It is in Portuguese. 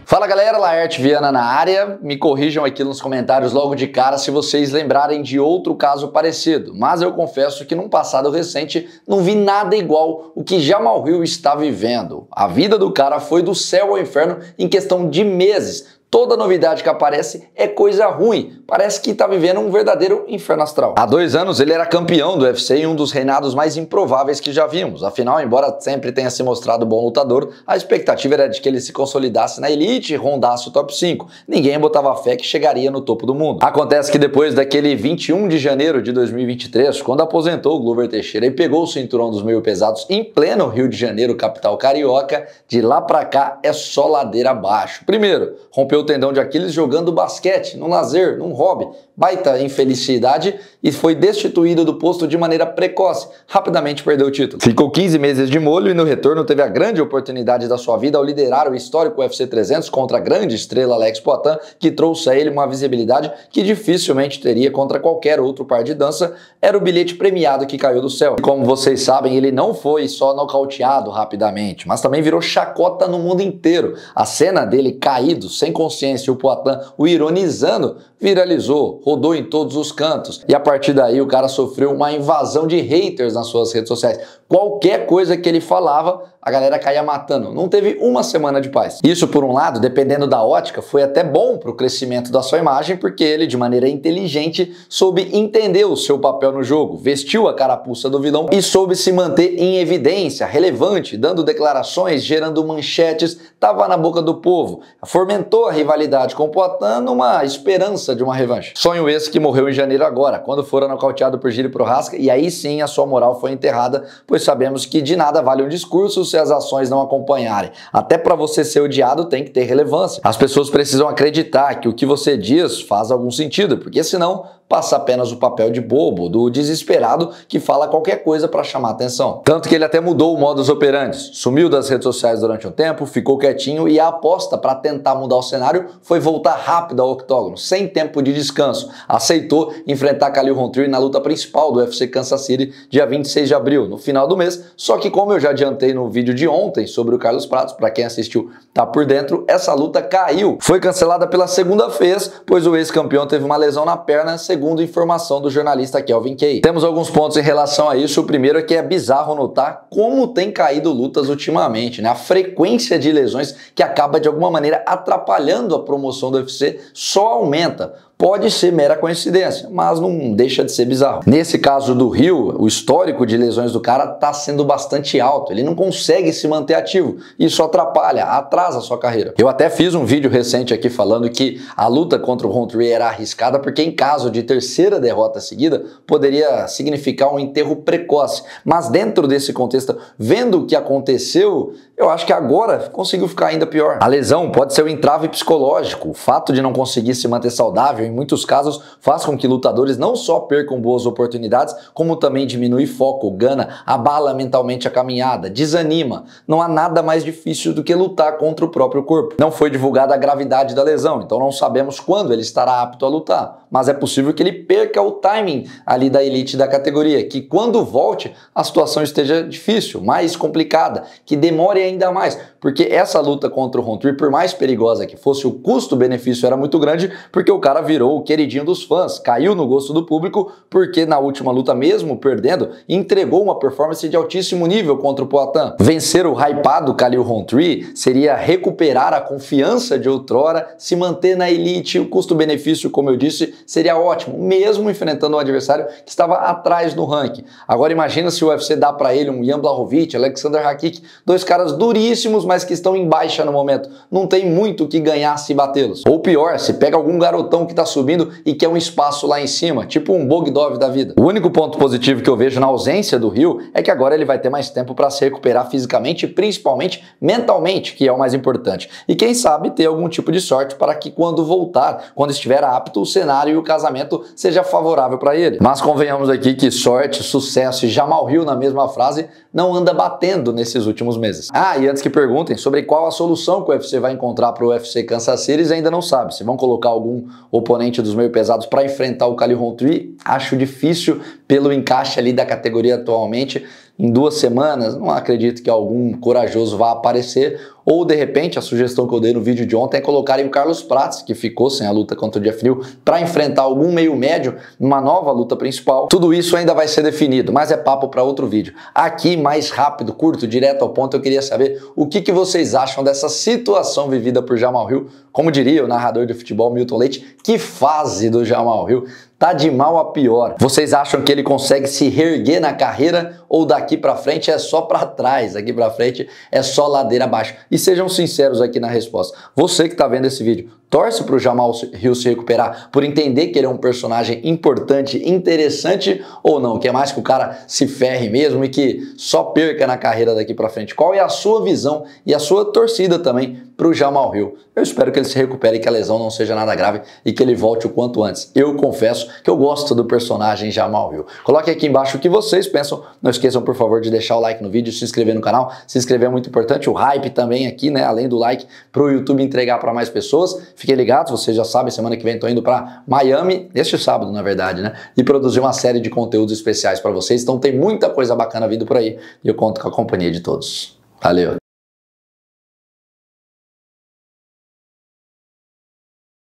Fala galera, Laerte Viana na área. Me corrijam aqui nos comentários logo de cara se vocês lembrarem de outro caso parecido, mas eu confesso que num passado recente não vi nada igual o que Jamal Hill está vivendo. A vida do cara foi do céu ao inferno em questão de meses. Toda novidade que aparece é coisa ruim, parece que tá vivendo um verdadeiro inferno astral. Há 2 anos ele era campeão do UFC em um dos reinados mais improváveis que já vimos. Afinal, embora sempre tenha se mostrado bom lutador, a expectativa era de que ele se consolidasse na elite e rondasse o top 5. Ninguém botava fé que chegaria no topo do mundo. Acontece que depois daquele 21 de janeiro de 2023, quando aposentou o Glover Teixeira e pegou o cinturão dos meio pesados em pleno Rio de Janeiro, capital carioca, de lá pra cá é só ladeira abaixo. Primeiro, rompeu o tendão de Aquiles jogando basquete, num lazer, num hobby, baita infelicidade, e foi destituído do posto de maneira precoce. Rapidamente perdeu o título. Ficou 15 meses de molho e no retorno teve a grande oportunidade da sua vida ao liderar o histórico UFC 300 contra a grande estrela Alex Poatan, que trouxe a ele uma visibilidade que dificilmente teria contra qualquer outro par de dança. Era o bilhete premiado que caiu do céu. E como vocês sabem, ele não foi só nocauteado rapidamente, mas também virou chacota no mundo inteiro. A cena dele caído, sem consciência, e o Poatan o ironizando, viralizou, rodou em todos os cantos. E a partir daí o cara sofreu uma invasão de haters nas suas redes sociais. Qualquer coisa que ele falava, a galera caía matando. Não teve uma semana de paz. Isso, por um lado, dependendo da ótica, foi até bom para o crescimento da sua imagem, porque ele, de maneira inteligente, soube entender o seu papel no jogo, vestiu a carapuça do vilão e soube se manter em evidência, relevante, dando declarações, gerando manchetes, estava na boca do povo. Fomentou a rivalidade com o Poatan numa esperança de uma revanche. Sonho esse que morreu em janeiro agora, quando fora nocauteado por Jiri Prochazka, e aí sim a sua moral foi enterrada, pois sabemos que de nada vale um discurso se as ações não acompanharem. Até para você ser odiado tem que ter relevância. As pessoas precisam acreditar que o que você diz faz algum sentido, porque senão passa apenas o papel de bobo, do desesperado que fala qualquer coisa para chamar atenção. Tanto que ele até mudou o modus operandi, sumiu das redes sociais durante um tempo, ficou quietinho e a aposta para tentar mudar o cenário foi voltar rápido ao octógono, sem tempo de descanso. Aceitou enfrentar Khalil Rountree na luta principal do UFC Kansas City, dia 26 de abril, no final do mês, só que como eu já adiantei no vídeo de ontem sobre o Carlos Pratos, para quem assistiu tá por dentro, essa luta caiu. Foi cancelada pela segunda vez, pois o ex-campeão teve uma lesão na perna, segundo informação do jornalista Kelvin Kay. Temos alguns pontos em relação a isso. O primeiro é que é bizarro notar como tem caído lutas ultimamente, né? A frequência de lesões que acaba de alguma maneira atrapalhando a promoção do UFC só aumenta. Pode ser mera coincidência, mas não deixa de ser bizarro. Nesse caso do Hill, o histórico de lesões do cara está sendo bastante alto. Ele não consegue se manter ativo. Isso atrapalha, atrasa a sua carreira. Eu até fiz um vídeo recente aqui falando que a luta contra o Rountree era arriscada porque em caso de terceira derrota seguida, poderia significar um enterro precoce. Mas dentro desse contexto, vendo o que aconteceu, eu acho que agora conseguiu ficar ainda pior. A lesão pode ser um entrave psicológico. O fato de não conseguir se manter saudável, em muitos casos, faz com que lutadores não só percam boas oportunidades, como também diminui foco, gana, abala mentalmente a caminhada, desanima. Não há nada mais difícil do que lutar contra o próprio corpo. Não foi divulgada a gravidade da lesão, então não sabemos quando ele estará apto a lutar, mas é possível que ele perca o timing ali da elite da categoria, que quando volte a situação esteja difícil, mais complicada, que demore ainda mais, porque essa luta contra o Rountree, por mais perigosa que fosse, o custo-benefício era muito grande, porque o cara virou o queridinho dos fãs, caiu no gosto do público, porque na última luta, mesmo perdendo, entregou uma performance de altíssimo nível contra o Poatan. Vencer o hypado Khalil Rountree seria recuperar a confiança de outrora, se manter na elite, o custo-benefício, como eu disse, seria ótimo, mesmo enfrentando um adversário que estava atrás no ranking. Agora imagina se o UFC dá para ele um Jan Blachowicz, Alexander Rakik, 2 caras duríssimos, mas que estão em baixa no momento. Não tem muito o que ganhar se batê-los. Ou pior, se pega algum garotão que tá subindo e quer um espaço lá em cima, tipo um Bogdov da vida. O único ponto positivo que eu vejo na ausência do Hill é que agora ele vai ter mais tempo para se recuperar fisicamente e principalmente mentalmente, que é o mais importante. E quem sabe ter algum tipo de sorte para que quando voltar, quando estiver apto, o cenário e o casamento seja favorável para ele. Mas convenhamos aqui que sorte, sucesso e Jamal Hill na mesma frase não anda batendo nesses últimos meses. Ah, e antes que perguntem sobre qual a solução que o UFC vai encontrar para o UFC Kansas City, ainda não sabe. Se vão colocar algum oponente dos meio pesados para enfrentar o Khalil Rountree, acho difícil pelo encaixe ali da categoria atualmente. Em 2 semanas, não acredito que algum corajoso vá aparecer, ou de repente a sugestão que eu dei no vídeo de ontem é colocarem o Carlos Prates, que ficou sem a luta contra o Jeff Neal, para enfrentar algum meio médio numa nova luta principal. Tudo isso ainda vai ser definido, mas é papo para outro vídeo. Aqui, mais rápido, curto, direto ao ponto, eu queria saber o que vocês acham dessa situação vivida por Jamal Hill. Como diria o narrador de futebol Milton Leite, que fase do Jamal Hill. Tá de mal a pior. Vocês acham que ele consegue se reerguer na carreira ou daqui pra frente é só pra trás? Daqui pra frente é só ladeira abaixo. E sejam sinceros aqui na resposta. Você que tá vendo esse vídeo, torce pro Jamal Hill se recuperar por entender que ele é um personagem importante, interessante ou não? Quer mais que o cara se ferre mesmo e que só perca na carreira daqui pra frente? Qual é a sua visão e a sua torcida também pro Jamal Hill? Eu espero que ele se recupere, que a lesão não seja nada grave e que ele volte o quanto antes. Eu confesso que eu gosto do personagem Jamal Hill. Coloque aqui embaixo o que vocês pensam. Não esqueçam, por favor, de deixar o like no vídeo, se inscrever no canal. Se inscrever é muito importante. O hype também aqui, né? Além do like, pro YouTube entregar para mais pessoas. Fiquem ligados, vocês já sabem, semana que vem tô indo para Miami, este sábado, na verdade, né? E produzir uma série de conteúdos especiais para vocês. Então tem muita coisa bacana vindo por aí e eu conto com a companhia de todos. Valeu!